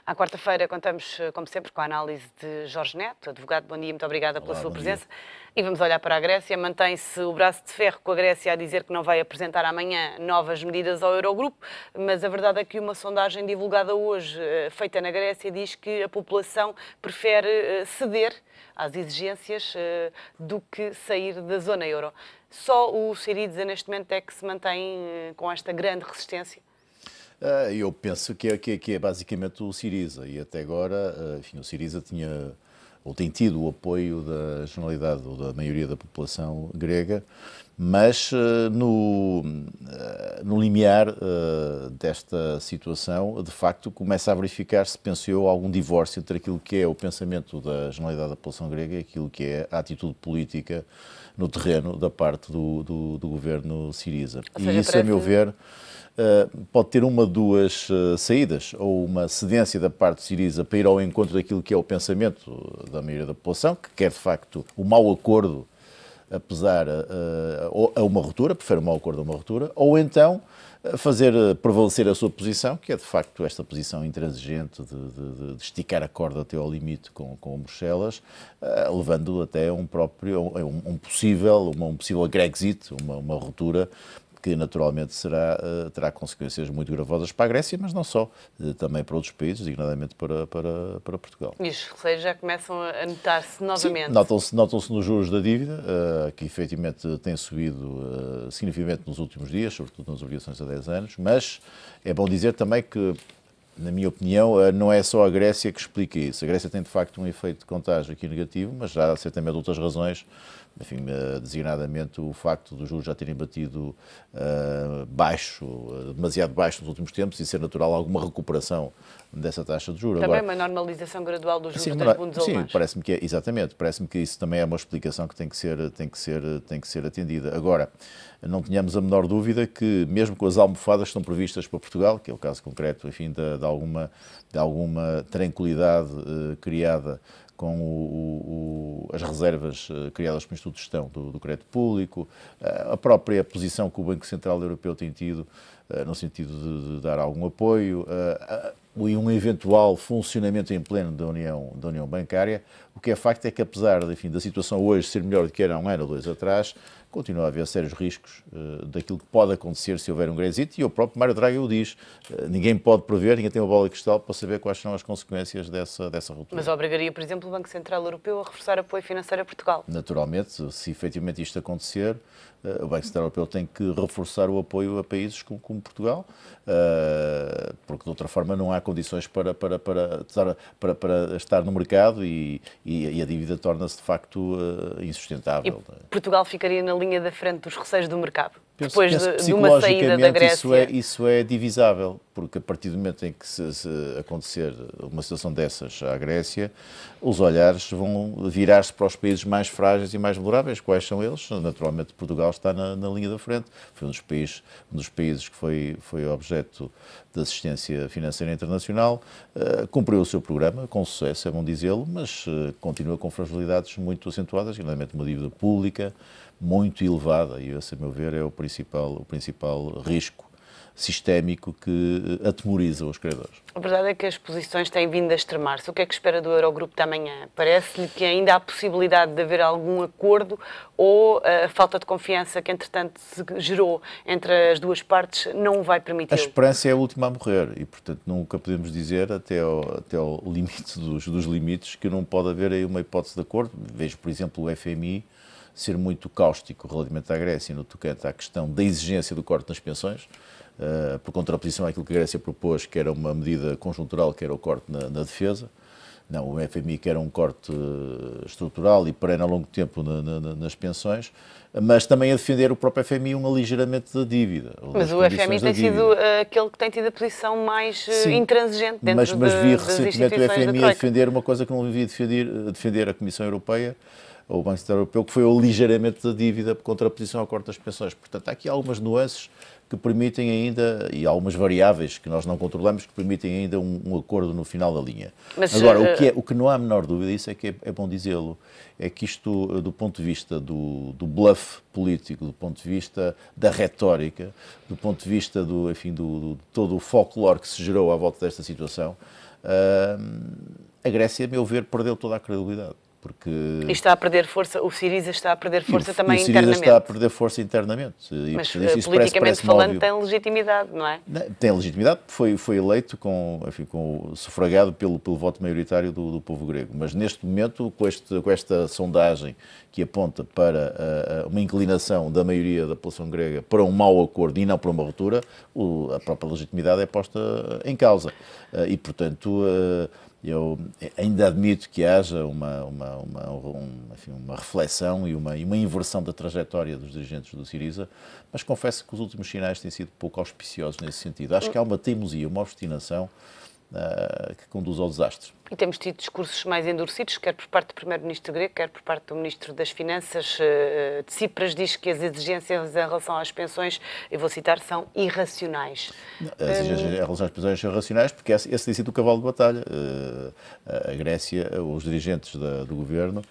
À quarta-feira contamos, como sempre, com a análise de Jorge Neto, advogado. Bom dia, muito obrigada pela sua presença. E vamos olhar para a Grécia. Mantém-se o braço de ferro com a Grécia a dizer que não vai apresentar amanhã novas medidas ao Eurogrupo, mas a verdade é que uma sondagem divulgada hoje, feita na Grécia, diz que a população prefere ceder às exigências do que sair da zona euro. Só o Syriza, neste momento, é que se mantém com esta grande resistência? Eu penso que é basicamente o Syriza, e até agora, enfim, o Syriza tinha ou tem tido o apoio da generalidade ou da maioria da população grega, mas no limiar desta situação, de facto, começa a verificar-se, penso eu, algum divórcio entre aquilo que é o pensamento da generalidade da população grega e aquilo que é a atitude política no terreno da parte do governo Syriza. E isso, a meu ver, pode ter uma de duas saídas, ou uma cedência da parte de Syriza para ir ao encontro daquilo que é o pensamento da maioria da população, que quer de facto o mau acordo, apesar a uma ruptura, prefere o mau acordo a uma ruptura, ou então fazer prevalecer a sua posição, que é de facto esta posição intransigente de esticar a corda até ao limite com Bruxelas, levando até um possível Grexit, uma ruptura, que naturalmente terá consequências muito gravosas para a Grécia, mas não só, também para outros países, designadamente para Portugal. E os receios já começam a notar-se novamente? Sim, notam-se nos juros da dívida, que efetivamente têm subido significativamente nos últimos dias, sobretudo nas obrigações a 10 anos, mas é bom dizer também que, na minha opinião, não é só a Grécia que explica isso. A Grécia tem, de facto, um efeito de contágio aqui negativo, mas já há certamente outras razões, enfim, designadamente o facto dos juros já terem batido demasiado baixo nos últimos tempos e ser natural alguma recuperação dessa taxa de juros. Também Agora, uma normalização gradual dos juros sim, das bundes sim, alemãs. parece-me que exatamente, parece-me que isso também é uma explicação que tem que ser atendida. Agora, não tenhamos a menor dúvida que, mesmo com as almofadas que estão previstas para Portugal, que é o caso concreto, enfim, de alguma tranquilidade criada com as reservas criadas pelo Instituto de Gestão do Crédito Público, a própria posição que o Banco Central Europeu tem tido no sentido de dar algum apoio, e um eventual funcionamento em pleno da União Bancária. O que é facto é que, apesar enfim, da situação hoje ser melhor do que era há um ano ou dois atrás, continua a haver sérios riscos daquilo que pode acontecer se houver um Grexit, e o próprio Mário Draghi o diz. Ninguém pode prever, ninguém tem uma bola de cristal para saber quais são as consequências dessa ruptura. Mas obrigaria, por exemplo, o Banco Central Europeu a reforçar apoio financeiro a Portugal? Naturalmente, se efetivamente isto acontecer, o Banco Central Europeu tem que reforçar o apoio a países como Portugal, porque de outra forma não há condições para estar no mercado e a dívida torna-se de facto insustentável. E Portugal ficaria na linha da frente dos receios do mercado? Penso de uma saída da Grécia? Isso é divisável, porque a partir do momento em que se acontecer uma situação dessas à Grécia, os olhares vão virar-se para os países mais frágeis e mais vulneráveis. Quais são eles? Naturalmente, Portugal está na linha da frente. Foi um dos países que foi objeto de assistência financeira internacional. Cumpriu o seu programa com sucesso, é bom dizê-lo, mas continua com fragilidades muito acentuadas, nomeadamente uma dívida pública muito elevada, e esse, a meu ver, é o principal risco sistémico que atemoriza os credores. A verdade é que as posições têm vindo a extremar-se. O que é que espera do Eurogrupo de amanhã? Parece-lhe que ainda há possibilidade de haver algum acordo, ou a falta de confiança que, entretanto, se gerou entre as duas partes não vai permitir? A esperança é a última a morrer e, portanto, nunca podemos dizer, até ao limite dos limites, que não pode haver aí uma hipótese de acordo. Vejo, por exemplo, o FMI ser muito cáustico relativamente à Grécia no tocante à questão da exigência do corte nas pensões, por contraposição àquilo que a Grécia propôs, que era uma medida conjuntural, que era o corte na defesa. Não, o FMI quer um corte estrutural e perene a longo tempo nas pensões, mas também a defender o próprio FMI um aligeramento da dívida. Mas o FMI tem sido aquele que tem tido a posição mais intransigente dentro das instituições da Troika. Mas vi recentemente o FMI a defender uma coisa que não devia defender a Comissão Europeia, ao Banco Central Europeu, que foi o aligeiramento da dívida por contraposição ao corte das pensões. Portanto, há aqui algumas nuances que permitem ainda, e algumas variáveis que nós não controlamos, que permitem ainda um acordo no final da linha. Mas, agora, o que não há a menor dúvida, isso é que é bom dizê-lo, é que isto, do ponto de vista do bluff político, do ponto de vista da retórica, do ponto de vista de todo o folclore que se gerou à volta desta situação, a Grécia, a meu ver, perdeu toda a credibilidade. Porque... E está a perder força, o Syriza está a perder força também internamente. O Syriza está a perder força internamente. Mas politicamente falando tem legitimidade, não é? Tem legitimidade, foi eleito sufragado pelo voto maioritário do povo grego. Mas neste momento, com esta sondagem que aponta para uma inclinação da maioria da população grega para um mau acordo e não para uma ruptura, a própria legitimidade é posta em causa. E, portanto... eu ainda admito que haja uma reflexão e uma inversão da trajetória dos dirigentes do Syriza, mas confesso que os últimos sinais têm sido pouco auspiciosos nesse sentido. Acho que há uma teimosia, uma obstinação que conduz ao desastre. E temos tido discursos mais endurecidos, quer por parte do primeiro-ministro grego, quer por parte do ministro das Finanças. Tsipras diz que as exigências em relação às pensões, eu vou citar, são irracionais. As exigências em relação às pensões são irracionais porque esse tem sido o cavalo de batalha. A Grécia, os dirigentes do governo,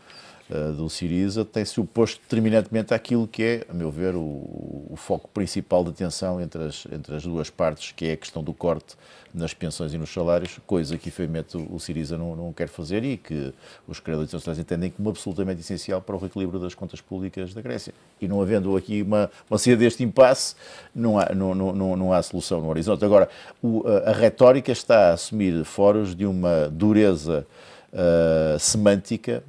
do Syriza, tem-se oposto determinantemente àquilo que é, a meu ver, o foco principal de atenção entre as duas partes, que é a questão do corte nas pensões e nos salários, coisa que, efetivamente, o Syriza não quer fazer e que os credores internacionais entendem como absolutamente essencial para o reequilíbrio das contas públicas da Grécia. E não havendo aqui uma saída deste impasse, não há solução no horizonte. Agora, a retórica está a assumir foros de uma dureza semântica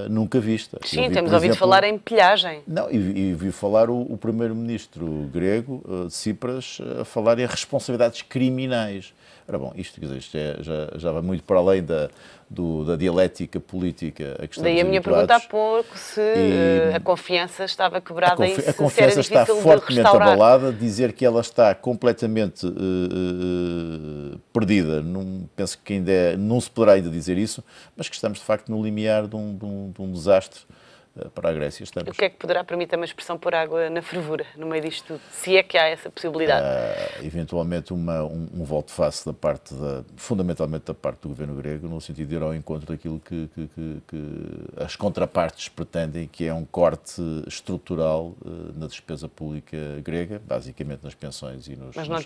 nunca vista. Sim, temos ouvido falar em pilhagem. Não, e vi falar o primeiro-ministro grego, Tsipras, a falar em responsabilidades criminais. Ora bom, isto já vai muito para além da dialética política. Daí a minha pergunta há pouco, se a confiança estava quebrada e se a confiança está fortemente abalada, dizer que ela está completamente perdida. Penso que não se poderá ainda dizer isso, mas que estamos de facto no limiar de um desastre para a Grécia. O que é que poderá, permitir uma expressão, pôr água na fervura no meio disto tudo? Se é que há essa possibilidade. Eventualmente um volte-face fundamentalmente da parte do governo grego, no sentido de ir ao encontro daquilo que as contrapartes pretendem, que é um corte estrutural na despesa pública grega, basicamente nas pensões e nos... Mas não lhe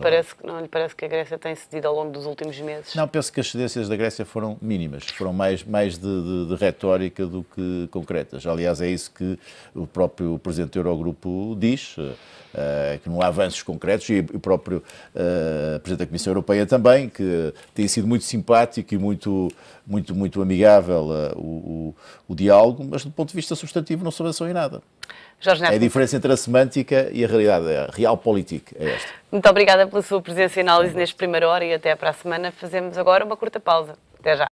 parece que a Grécia tem cedido ao longo dos últimos meses? Não, penso que as cedências da Grécia foram mínimas, foram mais de retórica do que concretas. Aliás, é isso que o próprio Presidente do Eurogrupo diz, que não há avanços concretos, e o próprio Presidente da Comissão Europeia também, que tem sido muito simpático e muito amigável o diálogo, mas do ponto de vista substantivo não se avançou em nada. Jorge Neto, é a diferença entre a semântica e a realidade, a realpolitik é esta. Muito obrigada pela sua presença e análise neste primeiro hora e até para a semana. Fazemos agora uma curta pausa. Até já.